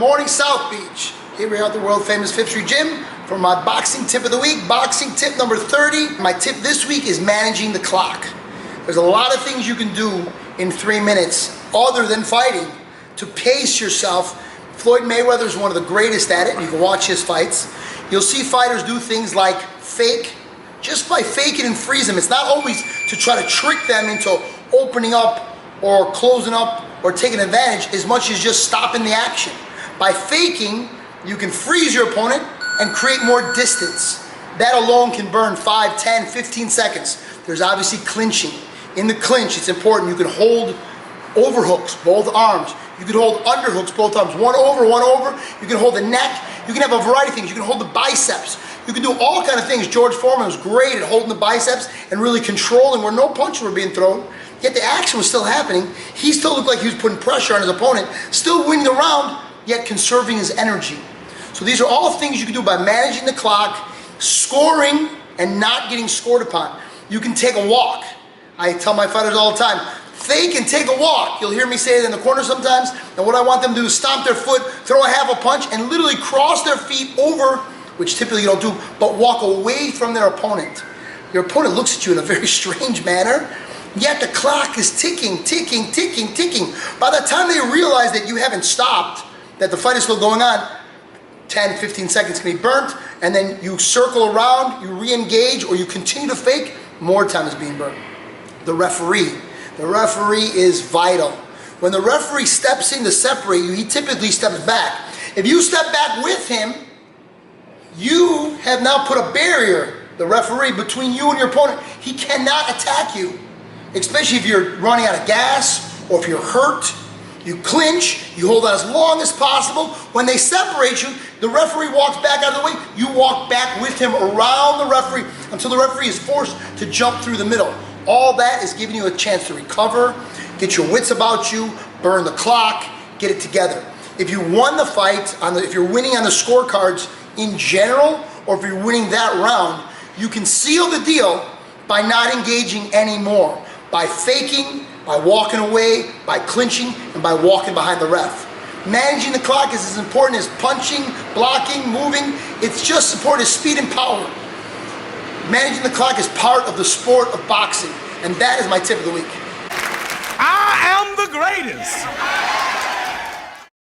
morning, South Beach. Here we are at the world famous Fifth Street Gym for my boxing tip of the week. Boxing tip number 30. My tip this week is managing the clock. There's a lot of things you can do in 3 minutes other than fighting to pace yourself. Floyd Mayweather is one of the greatest at it. You can watch his fights. You'll see fighters do things like fake, just by faking and freeze them. It's not always to try to trick them into opening up or closing up or taking advantage as much as just stopping the action. By faking, you can freeze your opponent and create more distance. That alone can burn 5, 10, 15 seconds. There's obviously clinching. In the clinch, it's important. You can hold overhooks, both arms. You can hold underhooks, both arms. One over, one over. You can hold the neck. You can have a variety of things. You can hold the biceps. You can do all kind of things. George Foreman was great at holding the biceps and really controlling where no punches were being thrown. Yet the action was still happening. He still looked like he was putting pressure on his opponent, still winning the round, yet conserving his energy. So these are all things you can do by managing the clock, scoring, and not getting scored upon. You can take a walk. I tell my fighters all the time, fake and take a walk. You'll hear me say it in the corner sometimes, and what I want them to do is stomp their foot, throw a half a punch, and literally cross their feet over, which typically you don't do, but walk away from their opponent. Your opponent looks at you in a very strange manner, yet the clock is ticking, ticking, ticking, ticking. By the time they realize that you haven't stopped, that the fight is still going on, 10, 15 seconds can be burnt, and then you circle around, you re-engage, or you continue to fake, more time is being burnt. The referee is vital. When the referee steps in to separate you, he typically steps back. If you step back with him, you have now put a barrier, the referee, between you and your opponent. He cannot attack you, especially if you're running out of gas or if you're hurt. You clinch, you hold on as long as possible. When they separate you, the referee walks back out of the way. You walk back with him around the referee until the referee is forced to jump through the middle. All that is giving you a chance to recover, get your wits about you, burn the clock, get it together. If you won the fight, if you're winning on the scorecards in general, or if you're winning that round, you can seal the deal by not engaging anymore, by faking, by walking away, by clinching, and by walking behind the ref. Managing the clock is as important as punching, blocking, moving. It's just as important as speed and power. Managing the clock is part of the sport of boxing, and that is my tip of the week. I am the greatest.